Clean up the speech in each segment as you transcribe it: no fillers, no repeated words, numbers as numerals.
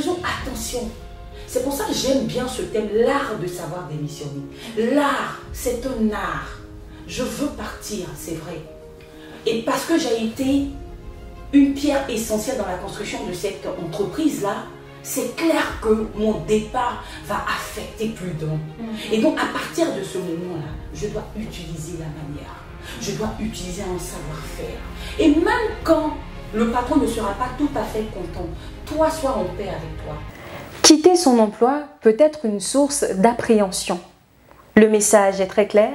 faisons attention. C'est pour ça que j'aime bien ce thème, l'art de savoir démissionner. L'art, c'est un art. Je veux partir, c'est vrai. Et parce que j'ai été une pierre essentielle dans la construction de cette entreprise-là, c'est clair que mon départ va affecter plus d'un. Et donc, à partir de ce moment-là, je dois utiliser la manière. Je dois utiliser un savoir-faire. Et même quand le patron ne sera pas tout à fait content, toi, sois en paix avec toi. Quitter son emploi peut être une source d'appréhension. Le message est très clair.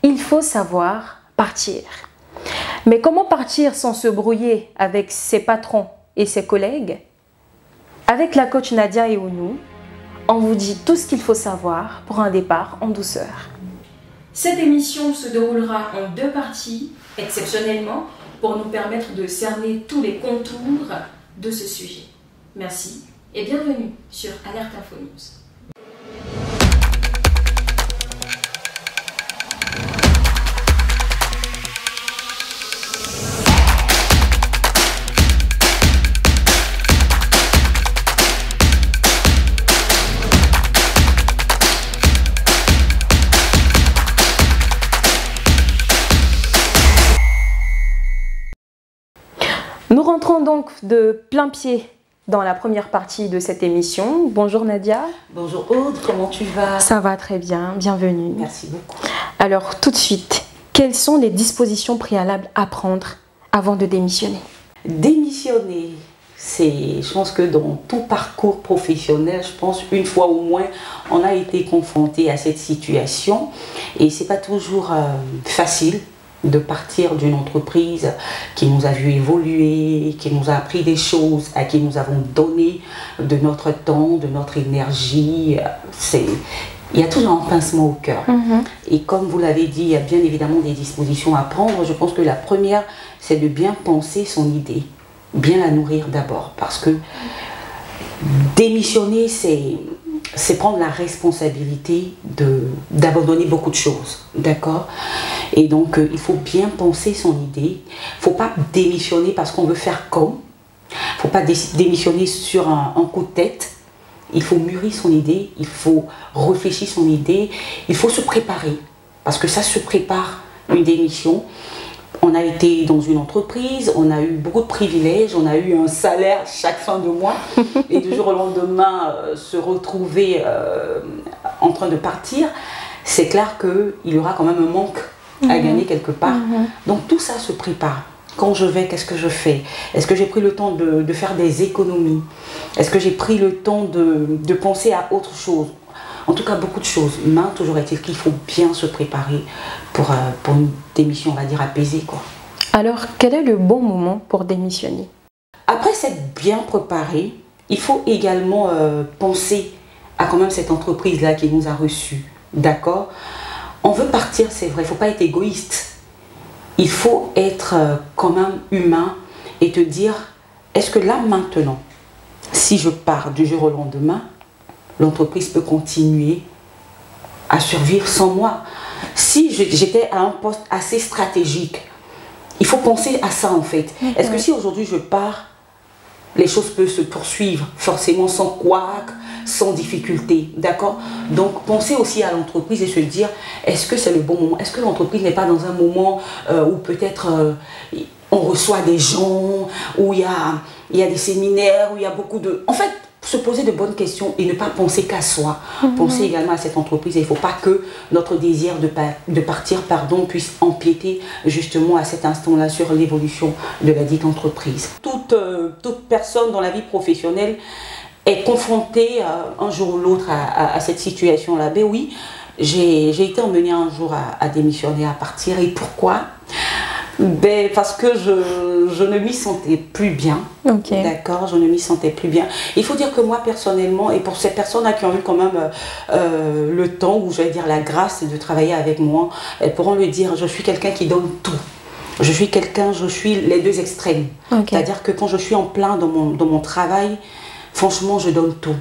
Il faut savoir partir. Mais comment partir sans se brouiller avec ses patrons et ses collègues? Avec la coach Nadia Eounou, on vous dit tout ce qu'il faut savoir pour un départ en douceur. Cette émission se déroulera en 2 parties, exceptionnellement, pour nous permettre de cerner tous les contours de ce sujet. Merci et bienvenue sur Alerte Info News. Nous rentrons donc de plein pied dans la première partie de cette émission. Bonjour Nadia. Bonjour Aude, comment tu vas? Ça va très bien, bienvenue. Merci beaucoup. Alors tout de suite, quelles sont les dispositions préalables à prendre avant de démissionner? Démissionner, je pense que dans tout parcours professionnel, je pense une fois au moins, on a été confronté à cette situation et c'est pas toujours facile de partir d'une entreprise qui nous a vu évoluer, qui nous a appris des choses, à qui nous avons donné de notre temps, de notre énergie. Il y a toujours un pincement au cœur. Et comme vous l'avez dit, il y a bien évidemment des dispositions à prendre. Je pense que la première, c'est de bien penser son idée, bien la nourrir d'abord. Parce que démissionner, c'est prendre la responsabilité d'abandonner beaucoup de choses, d'accord? Et donc, il faut bien penser son idée. Il ne faut pas démissionner parce qu'on veut faire comme. Il ne faut pas démissionner sur un coup de tête. Il faut mûrir son idée, il faut réfléchir son idée, il faut se préparer. Parce que ça se prépare, une démission. On a été dans une entreprise, on a eu beaucoup de privilèges, on a eu un salaire chaque fin de mois. Et du jour au lendemain, se retrouver en train de partir, c'est clair qu'il y aura quand même un manque à gagner quelque part. Donc tout ça se prépare. Quand je vais, qu'est-ce que je fais? Est-ce que j'ai pris le temps de faire des économies? Est-ce que j'ai pris le temps de penser à autre chose? En tout cas, beaucoup de choses. Mais toujours est-il qu'il faut bien se préparer pour une démission, on va dire, apaisée, quoi. Alors, quel est le bon moment pour démissionner? Après s'être bien préparé, il faut également penser à quand même cette entreprise-là qui nous a reçus. D'accord? On veut partir, c'est vrai, il ne faut pas être égoïste. Il faut être quand même humain et te dire, est-ce que là maintenant, si je pars du jour au lendemain, l'entreprise peut continuer à survivre sans moi? Si j'étais à un poste assez stratégique, il faut penser à ça en fait. Est-ce que si aujourd'hui je pars, les choses peuvent se poursuivre forcément sans couac, sans difficulté, d'accord? Donc pensez aussi à l'entreprise et se dire, est-ce que c'est le bon moment? Est-ce que l'entreprise n'est pas dans un moment où peut-être on reçoit des gens, où il y a des séminaires, où il y a beaucoup de... En fait, se poser de bonnes questions et ne pas penser qu'à soi. Penser également à cette entreprise. Il ne faut pas que notre désir de partir puisse empiéter justement à cet instant-là sur l'évolution de la dite entreprise. Toute personne dans la vie professionnelle est confrontée un jour ou l'autre à cette situation-là. Ben oui, j'ai été emmenée un jour à démissionner, à partir. Et pourquoi? Ben, parce que je ne m'y sentais plus bien. D'accord, je ne m'y sentais plus bien. Il faut dire que moi personnellement, et pour ces personnes-là qui ont eu quand même le temps, ou je vais dire la grâce de travailler avec moi, elles pourront le dire, je suis quelqu'un qui donne tout. Je suis les deux extrêmes. C'est-à-dire que quand je suis en plein dans mon travail, franchement, je donne tout.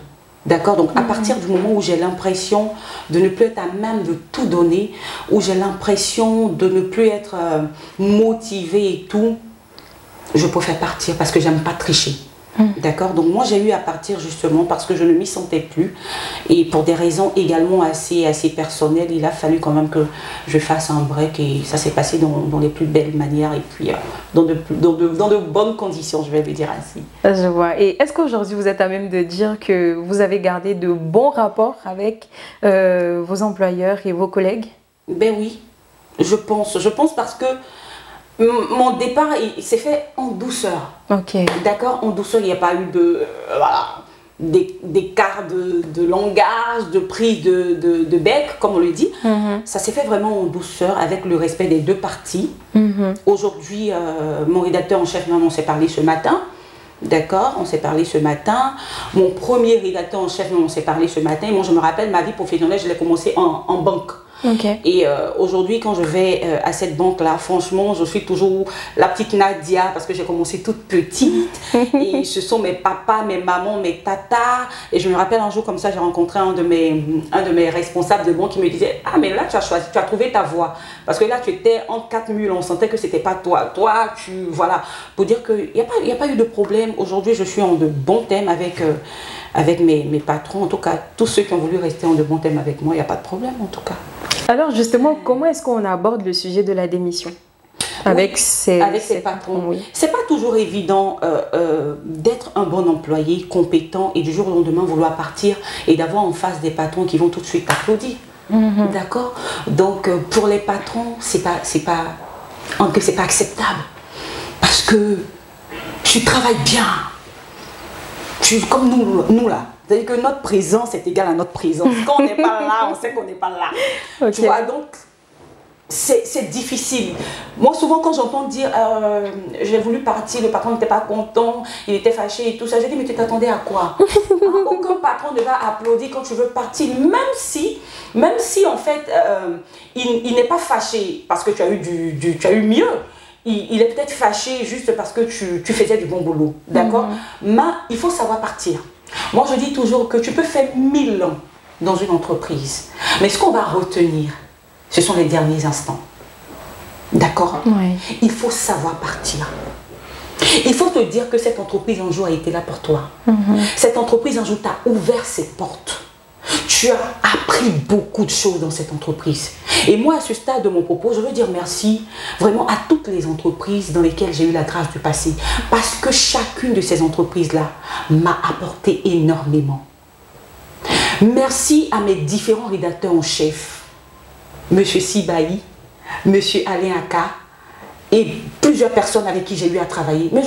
D'accord? Donc, à partir du moment où j'ai l'impression de ne plus être à même de tout donner, où j'ai l'impression de ne plus être motivée et tout, je préfère partir parce que j'aime pas tricher. D'accord? Donc moi j'ai eu à partir justement parce que je ne m'y sentais plus et pour des raisons également assez personnelles, il a fallu quand même que je fasse un break et ça s'est passé dans les plus belles manières et puis dans de bonnes conditions, je vais le dire ainsi. Je vois. Et est-ce qu'aujourd'hui vous êtes à même de dire que vous avez gardé de bons rapports avec vos employeurs et vos collègues? Ben oui, je pense parce que mon départ, il s'est fait en douceur. Ok. D'accord? En douceur, il n'y a pas eu voilà, d'écart de langage, de prise de bec, comme on le dit. Ça s'est fait vraiment en douceur, avec le respect des deux parties. Aujourd'hui, mon rédacteur en chef, on s'est parlé ce matin. D'accord? On s'est parlé ce matin. Mon premier rédacteur en chef, on s'est parlé ce matin. Et moi, je me rappelle, ma vie professionnelle, je l'ai commencé en banque. Okay. Et aujourd'hui, quand je vais à cette banque-là, franchement, je suis toujours la petite Nadia parce que j'ai commencé toute petite. Et ce sont mes papas, mes mamans, mes tatas. Et je me rappelle un jour comme ça, j'ai rencontré un de mes responsables de banque qui me disait: ah, mais là, tu as choisi, tu as trouvé ta voie. Parce que là, tu étais en 4 mules, on sentait que c'était pas toi. Toi, voilà. Pour dire qu'il n'y a pas eu de problème. Aujourd'hui, je suis en de bons thèmes avec mes patrons. En tout cas, tous ceux qui ont voulu rester en de bons thèmes avec moi, il n'y a pas de problème en tout cas. Alors justement, comment est-ce qu'on aborde le sujet de la démission avec ses patrons? Oui. C'est pas toujours évident d'être un bon employé, compétent et du jour au lendemain vouloir partir et d'avoir en face des patrons qui vont tout de suite applaudir. D'accord? Donc pour les patrons, c'est pas acceptable parce que tu travailles bien. Comme nous là. C'est-à-dire que notre présence est égale à notre présence. Quand on n'est pas là, on sait qu'on n'est pas là. Okay. Tu vois, donc, c'est difficile. Moi, souvent, quand j'entends dire j'ai voulu partir, le patron n'était pas content, il était fâché et tout ça, je dis: mais tu t'attendais à quoi? Aucun patron ne va applaudir quand tu veux partir, même si en fait, il n'est pas fâché parce que tu as eu mieux. Il est peut-être fâché juste parce que tu faisais du bon boulot. D'accord? Mais il faut savoir partir. Moi, je dis toujours que tu peux faire 1000 ans dans une entreprise. Mais ce qu'on va retenir, ce sont les derniers instants. D'accord? Oui. Il faut savoir partir. Il faut te dire que cette entreprise un jour a été là pour toi. Cette entreprise un jour t'a ouvert ses portes. Tu as appris beaucoup de choses dans cette entreprise. Et moi, à ce stade de mon propos, je veux dire merci vraiment à toutes les entreprises dans lesquelles j'ai eu la grâce de passer. Parce que chacune de ces entreprises-là m'a apporté énormément. Merci à mes différents rédacteurs en chef. Monsieur Sibaï, Monsieur Alain Aka et plusieurs personnes avec qui j'ai eu à travailler. Mais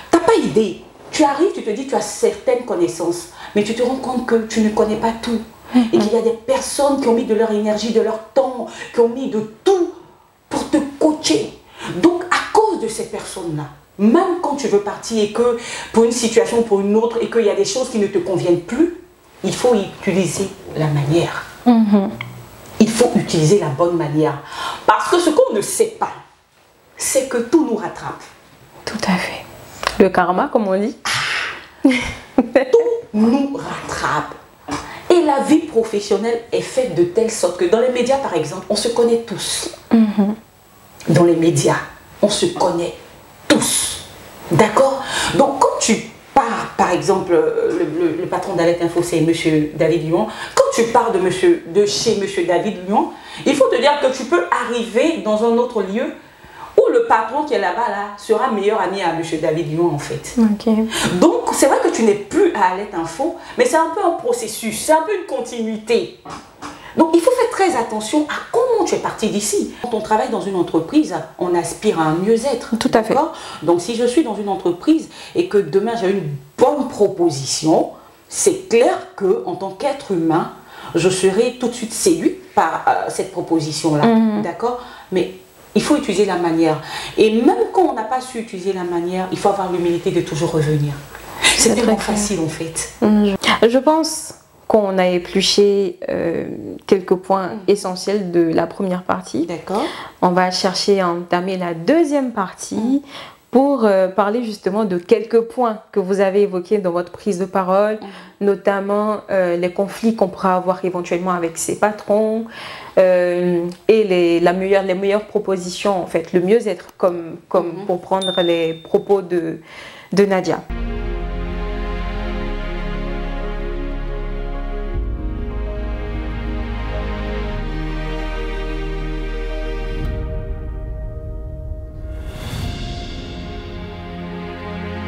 t'as pas idée. Tu arrives, tu te dis tu as certaines connaissances, mais tu te rends compte que tu ne connais pas tout. Et qu'il y a des personnes qui ont mis de leur énergie, de leur temps, qui ont mis de tout pour te coacher. Donc, à cause de ces personnes-là, même quand tu veux partir et que pour une situation ou pour une autre, et qu'il y a des choses qui ne te conviennent plus, il faut utiliser la manière. Il faut utiliser la bonne manière. Parce que ce qu'on ne sait pas, c'est que tout nous rattrape. Tout à fait. Le karma, comme on dit. Tout nous rattrape. Et la vie professionnelle est faite de telle sorte que dans les médias, par exemple, on se connaît tous. Dans les médias, on se connaît tous. D'accord? Donc, quand tu pars, par exemple, le patron d'Alerte Info, c'est M. David Lyon. Quand tu pars de chez M. David Lyon, il faut te dire que tu peux arriver dans un autre lieu où le patron qui est là-bas sera meilleur ami à M. David Lyon en fait. Okay. Donc c'est vrai que tu n'es plus à Alerte Info, mais c'est un peu un processus, c'est un peu une continuité. Donc il faut faire très attention à comment tu es parti d'ici. Quand on travaille dans une entreprise, on aspire à un mieux-être. Tout à fait. Donc si je suis dans une entreprise et que demain j'ai une bonne proposition, c'est clair qu'en tant qu'être humain, je serai tout de suite séduite par cette proposition-là. D'accord? Mais il faut utiliser la manière. Et même quand on n'a pas su utiliser la manière, il faut avoir l'humilité de toujours revenir. C'est tellement facile en fait. Je pense qu'on a épluché quelques points essentiels de la première partie. D'accord. On va chercher à entamer la deuxième partie pour parler justement de quelques points que vous avez évoqués dans votre prise de parole, notamment les conflits qu'on pourra avoir éventuellement avec ses patrons et les meilleures propositions, en fait, le mieux-être, comme pour prendre les propos de Nadia.